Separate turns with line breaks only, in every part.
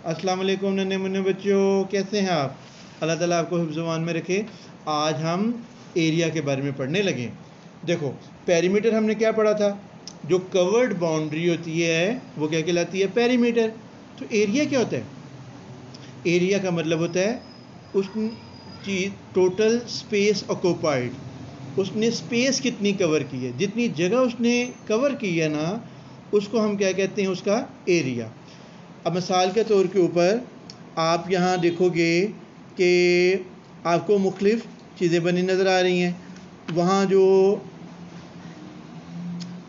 अस्सलाम वालेकुम नन्हे मुन्ने बच्चों, कैसे हैं आप? अल्लाह ताला आपको हिफ्ज़-ओ-मान में रखे। आज हम एरिया के बारे में पढ़ने लगे। देखो, पेरीमीटर हमने क्या पढ़ा था? जो कवर्ड बाउंड्री होती है वो क्या कहलाती है? पेरीमीटर। तो एरिया क्या होता है? एरिया का मतलब होता है उस चीज़, टोटल स्पेस ऑक्यूपाइड, उसने स्पेस कितनी कवर की है, जितनी जगह उसने कवर की है ना, उसको हम क्या कहते हैं? उसका एरिया। अब मिसाल के तौर के ऊपर आप यहाँ देखोगे कि आपको मुख्तलिफ़ चीज़ें बनी नज़र आ रही हैं। वहाँ जो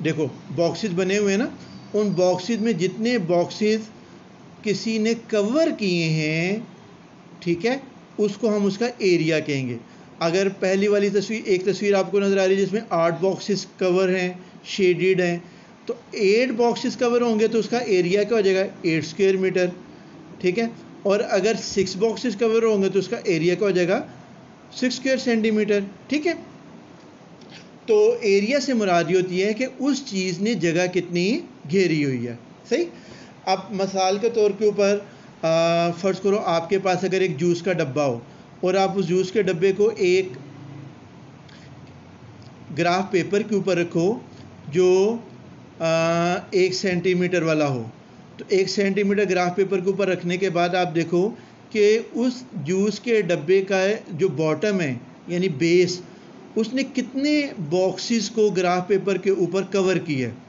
देखो बॉक्सेस बने हुए हैं ना, उन बॉक्सेस में जितने बॉक्सेस किसी ने कवर किए हैं, ठीक है, उसको हम उसका एरिया कहेंगे। अगर पहली वाली तस्वीर, एक तस्वीर आपको नज़र आ रही है जिसमें 8 बॉक्सेस कवर हैं, शेडेड हैं, तो 8 बॉक्सेस कवर होंगे तो उसका एरिया क्या हो जाएगा? 8 स्क्वायर मीटर, ठीक है। और अगर 6 बॉक्सेस कवर होंगे तो उसका एरिया क्या हो जाएगा? 6 स्क्वायर सेंटीमीटर, ठीक है। तो एरिया से मुराद ये होती है कि उस चीज़ ने जगह कितनी घेरी हुई है, सही। अब मिसाल के तौर के ऊपर फ़र्ज़ करो आपके पास अगर एक जूस का डब्बा हो और आप उस जूस के डब्बे को एक ग्राफ पेपर के ऊपर रखो जो 1 सेंटीमीटर वाला हो। तो 1 सेंटीमीटर ग्राफ पेपर के ऊपर रखने के बाद आप देखो कि उस जूस के डब्बे का जो बॉटम है यानी बेस, उसने कितने बॉक्सेस को ग्राफ पेपर के ऊपर कवर किया है।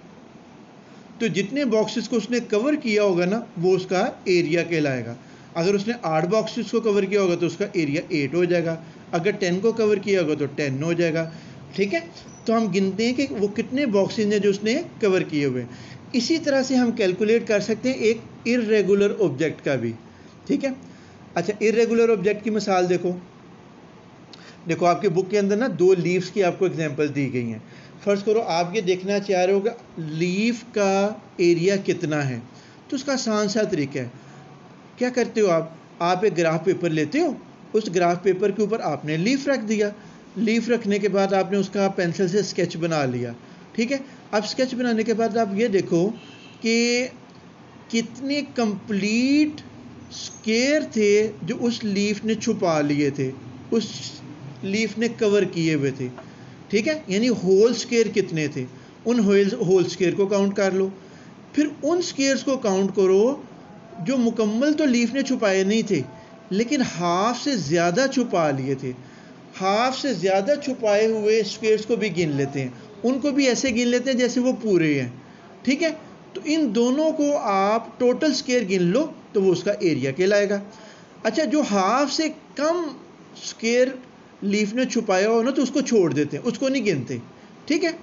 तो जितने बॉक्सेस को उसने कवर किया होगा ना, वो उसका एरिया कहलाएगा। अगर उसने 8 बॉक्सेस को कवर किया होगा तो उसका एरिया 8 हो जाएगा। अगर 10 को कवर किया होगा तो 10 हो जाएगा, ठीक है। तो हम गिनते हैं कि वो कितने बॉक्सेस हैं जो उसने कवर किए हुए हैं। इसी तरह से हम कैलकुलेट कर सकते हैं एक इर्रेगुलर ऑब्जेक्ट का भी, ठीक है। अच्छा, इर्रेगुलर ऑब्जेक्ट की मिसाल देखो। देखो आपके बुक के अंदर ना 2 लीव्स की आपको एग्जांपल दी गई हैं। फ़र्ज़ करो आप ये देखना चाह रहे हो कि लीफ का एरिया कितना है, तो उसका आसान सा तरीका है। क्या करते हो आप एक ग्राफ पेपर लेते हो, उस ग्राफ पेपर के ऊपर आपने लीफ रख दिया। लीफ रखने के बाद आपने उसका पेंसिल से स्केच बना लिया, ठीक है। अब स्केच बनाने के बाद आप ये देखो कि कितने कंप्लीट स्क्वायर थे जो उस लीफ ने छुपा लिए थे, उस लीफ ने कवर किए हुए थे, ठीक है। यानी होल स्क्वायर कितने थे, उन होल स्क्वायर को काउंट कर लो। फिर उन स्क्वायर्स को काउंट करो जो मुकम्मल तो लीफ ने छुपाए नहीं थे लेकिन हाफ से ज़्यादा छुपा लिए थे। हाफ से ज़्यादा छुपाए हुए स्क्वायर्स को भी गिन लेते हैं, उनको भी ऐसे गिन लेते हैं जैसे वो पूरे हैं, ठीक है। तो इन दोनों को आप टोटल स्क्वायर गिन लो तो वो उसका एरिया कहलाएगा। अच्छा, जो हाफ से कम स्क्वायर लीफ ने छुपाया हो ना तो उसको छोड़ देते हैं, उसको नहीं गिनते, ठीक है।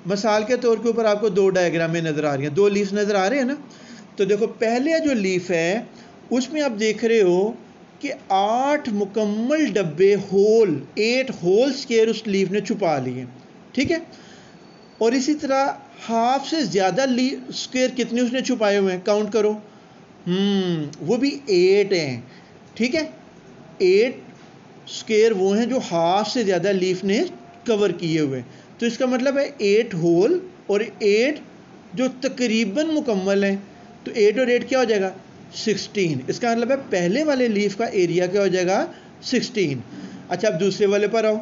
मिसाल के तौर के ऊपर आपको 2 डायग्रामें नज़र आ रही हैं, 2 लीफ नज़र आ रहे हैं ना। तो देखो पहले जो लीफ है उसमें आप देख रहे हो कि 8 मुकम्मल डब्बे होल, 8 होल स्क्वायर उस लीफ ने छुपा लिए, ठीक है। और इसी तरह हाफ से ज़्यादा स्क्वायर कितने उसने छुपाए हुए हैं, काउंट करो। वो भी 8 हैं, ठीक है। 8 स्क्वायर वो हैं जो हाफ से ज़्यादा लीफ ने कवर किए हुए हैं। तो इसका मतलब है 8 होल और 8 जो तकरीबन मुकम्मल हैं। तो 8 और 8 क्या हो जाएगा? 16। इसका मतलब है पहले वाले लीफ का एरिया क्या हो जाएगा? 16। अच्छा, अब दूसरे वाले पर आओ।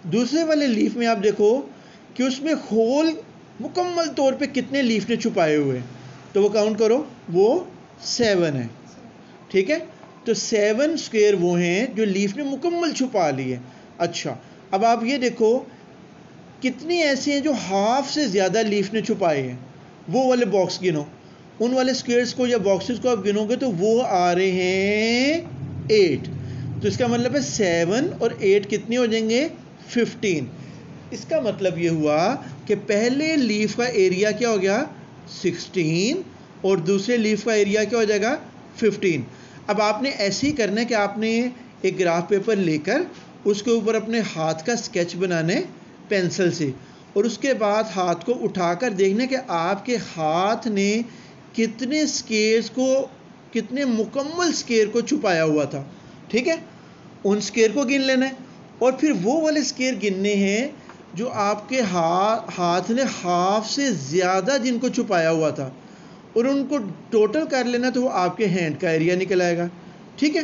दूसरे वाले लीफ में आप देखो कि उसमें होल मुकम्मल तौर पे कितने लीफ ने छुपाए हुए हैं, तो वो काउंट करो, वो 7 है, ठीक है। तो 7 स्क्वायर वो हैं जो लीफ ने मुकम्मल छुपा लिए। अच्छा, अब आप ये देखो कितने ऐसे हैं जो हाफ से ज़्यादा लीफ ने छुपाए हैं, वो वाले बॉक्स गिनो। उन वाले स्क्वायर्स को या बॉक्सेस को आप गिनोगे तो वो आ रहे हैं 8। तो इसका मतलब है 7 और 8 कितने हो जाएंगे? 15। इसका मतलब ये हुआ कि पहले लीफ का एरिया क्या हो गया? 16 और दूसरे लीफ का एरिया क्या हो जाएगा? 15। अब आपने ऐसे ही करना है कि आपने एक ग्राफ पेपर लेकर उसके ऊपर अपने हाथ का स्केच बनाने पेंसिल से, और उसके बाद हाथ को उठाकर देखना कि आपके हाथ ने कितने स्क्वायर्स को, कितने मुकम्मल स्क्वायर को छुपाया हुआ था, ठीक है। उन स्क्वायर को गिन लेना है और फिर वो वाले स्क्वायर गिनने हैं जो आपके हाथ ने हाफ से ज़्यादा जिनको छुपाया हुआ था, और उनको टोटल कर लेना तो वो आपके हैंड का एरिया निकल आएगा। ठीक है,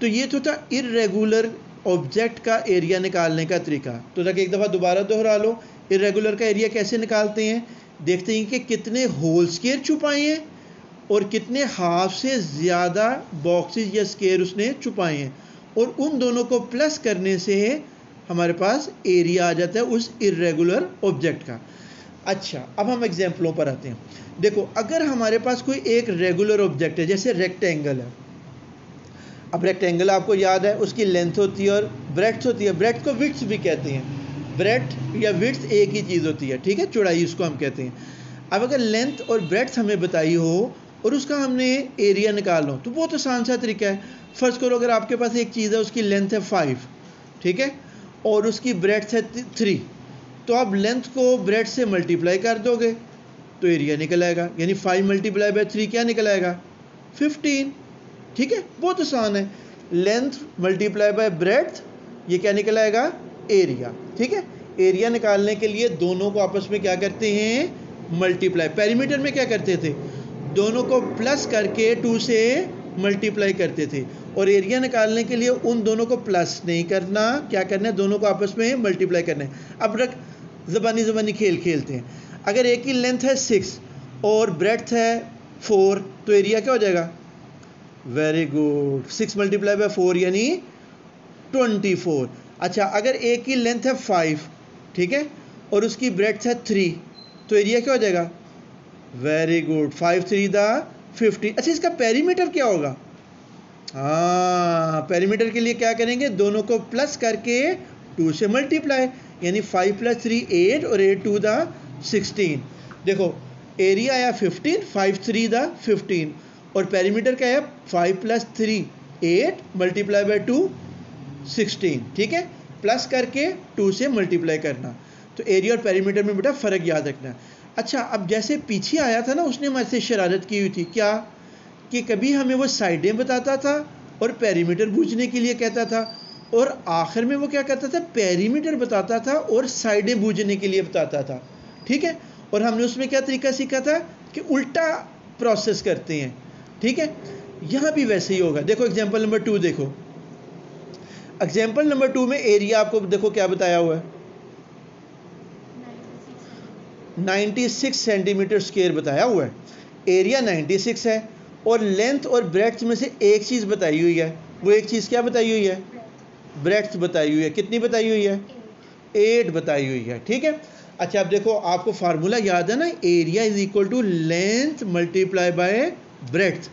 तो ये तो था इर्रेगुलर ऑब्जेक्ट का एरिया निकालने का तरीका। तो ताकि एक दफ़ा दोबारा दोहरा लो, इर्रेगुलर का एरिया कैसे निकालते हैं, देखते हैं कि कितने होल स्क्वायर छुपाए हैं और कितने हाफ से ज़्यादा बॉक्सेस या स्क्वायर उसने छुपाए हैं, और उन दोनों को प्लस करने से हमारे पास एरिया आ जाता है उस इर्रेगुलर ऑब्जेक्ट का। अच्छा, अब हम एग्जाम्पलों पर आते हैं। देखो, अगर हमारे पास कोई एक रेगुलर ऑब्जेक्ट है, जैसे रेक्टेंगल है। अब रेक्टेंगल आपको याद है उसकी लेंथ होती है और ब्रेड्थ होती है। ब्रेड्थ को विड्थ भी कहते हैं, ब्रेड्थ या विड्थ एक ही चीज़ होती है। ठीक है, चौड़ाई उसको हम कहते हैं। अब अगर लेंथ और ब्रेड्थ हमें बताई हो और उसका हमने एरिया निकालना हो तो बहुत आसान सा तरीका है। फर्स्ट करो, अगर आपके पास एक चीज़ है, उसकी लेंथ है 5, ठीक है, और उसकी ब्रेड्थ है 3, तो आप लेंथ को ब्रेड्थ से मल्टीप्लाई कर दोगे तो एरिया निकल आएगा। यानी 5 मल्टीप्लाई बाय 3 क्या निकल आएगा, 15। ठीक है, बहुत आसान है। लेंथ मल्टीप्लाई बाय ब्रेड्थ, ये क्या निकल आएगा, एरिया। ठीक है, एरिया निकालने के लिए दोनों को आपस में क्या करते हैं, मल्टीप्लाई। पेरीमीटर में क्या करते थे, दोनों को प्लस करके 2 से मल्टीप्लाई करते थे, और एरिया निकालने के लिए उन दोनों को प्लस नहीं करना, क्या करना है, दोनों को आपस में मल्टीप्लाई करना है। अब ज़बानी खेल खेलते हैं। अगर एक की लेंथ है 6 और ब्रेड्थ है 4 तो एरिया क्या हो जाएगा, वेरी गुड, 6 मल्टीप्लाई बाय 4 यानी 24। अच्छा, अगर एक की लेंथ है 5, ठीक है, और उसकी ब्रेड्थ है 3 तो एरिया क्या हो जाएगा, वेरी गुड, 5 3 दा 50। अच्छा, इसका पेरीमीटर क्या होगा, हाँ, पेरीमीटर के लिए क्या करेंगे, दोनों को प्लस करके 2 से मल्टीप्लाई, यानी 5 + 3 8 और 8 2 दा 16। देखो, एरिया आया 15, 5 3 दा 15, और पेरीमीटर क्या है, 5 + 3 8 मल्टीप्लाई बाय 2 16। ठीक है, प्लस करके 2 से मल्टीप्लाई करना। तो एरिया और पेरीमीटर में बेटा फ़र्क याद रखना। अच्छा, अब जैसे पीछे आया था ना, उसने हमारे से शरारत की हुई थी, क्या कि कभी हमें वो साइडें बताता था और पेरीमीटर बूझने के लिए कहता था, और आखिर में वो क्या करता था, पेरीमीटर बताता था और साइडें बूझने के लिए बताता था। ठीक है, और हमने उसमें क्या तरीका सीखा था कि उल्टा प्रोसेस करते हैं। ठीक है, यहाँ भी वैसे ही होगा। देखो एग्जाम्पल नंबर 2 देखो, एग्जाम्पल नंबर 2 में एरिया आपको देखो क्या बताया हुआ है, 96 सेंटीमीटर स्क्वायर बताया हुआ है। एरिया 96 है और लेंथ और ब्रेड्थ में से एक चीज़ बताई हुई है। वो एक चीज़ क्या बताई हुई है, ब्रेड्थ बताई हुई है। कितनी बताई हुई है, 8 बताई हुई है। ठीक है, अच्छा, अब देखो आपको फार्मूला याद है ना, area is equal to length multiply by breadth.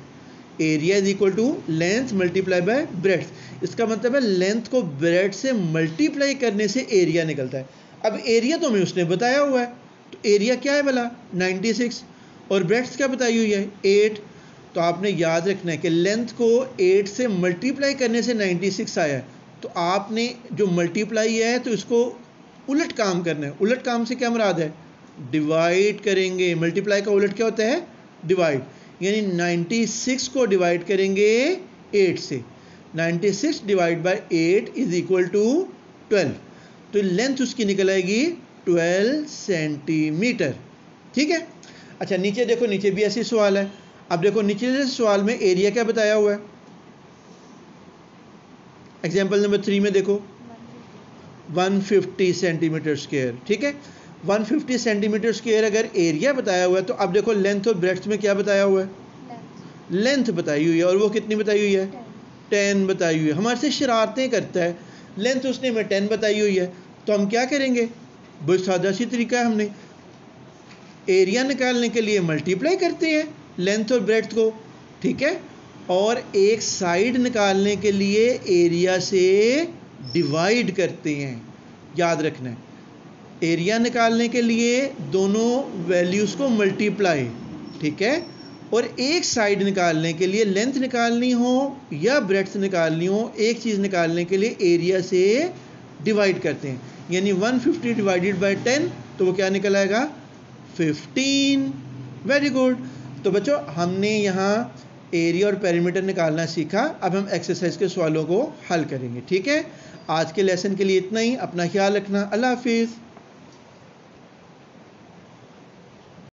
Area is equal to length multiply by breadth. इसका मतलब है लेंथ को ब्रेड्थ से मल्टीप्लाई करने से एरिया निकलता है। अब एरिया तो हमें उसने बताया हुआ है, तो एरिया क्या है भला, 96, और ब्रेड्थ क्या बताई हुई है, 8। तो आपने याद रखना है कि लेंथ को 8 से मल्टीप्लाई करने से 96 आया है। तो आपने जो मल्टीप्लाई है तो इसको उलट काम करना है। उलट काम से क्या मुराद है, डिवाइड करेंगे। मल्टीप्लाई का उलट क्या होता है, डिवाइड। यानी 96 को डिवाइड करेंगे 8 से, 96 divide by 8 is equal to 12। तो लेंथ उसकी निकल आएगी 12 सेंटीमीटर। ठीक है, अच्छा, नीचे देखो, नीचे भी ऐसी सवाल है। अब देखो नीचे सवाल में एरिया क्या बताया हुआ है, एग्जाम्पल नंबर 3 में देखो 150 सेंटीमीटर स्क्वायर। ठीक है, 150 सेंटीमीटर स्क्वायर अगर एरिया बताया हुआ है, तो अब देखो लेंथ और ब्रेड्थ में क्या बताया हुआ है, लेंथ बताई हुई है, और वो कितनी बताई हुई है, 10 बताई हुई है। हमारे से शरारतें करता है, लेंथ उसने हमें 10 बताई हुई है, तो हम क्या करेंगे, बहुत सादा सी तरीका है, हमने एरिया निकालने के लिए मल्टीप्लाई करते हैं लेंथ और ब्रेड्थ को। ठीक है, और एक साइड निकालने के लिए एरिया से डिवाइड करते हैं। याद रखना है, एरिया निकालने के लिए दोनों वैल्यूज़ को मल्टीप्लाई, ठीक है, और एक साइड निकालने के लिए, लेंथ निकालनी हो या ब्रेड्थ निकालनी हो, एक चीज़ निकालने के लिए एरिया से डिवाइड करते हैं। यानी 150 डिवाइडेड बाय 10 तो वो क्या निकल आएगा, 15। Very good. तो बच्चों, हमने यहाँ एरिया और पेरीमीटर निकालना सीखा। अब हम एक्सरसाइज के सवालों को हल करेंगे। ठीक है, आज के लेसन के लिए इतना ही। अपना ख्याल रखना। अल्लाह हाफिज़।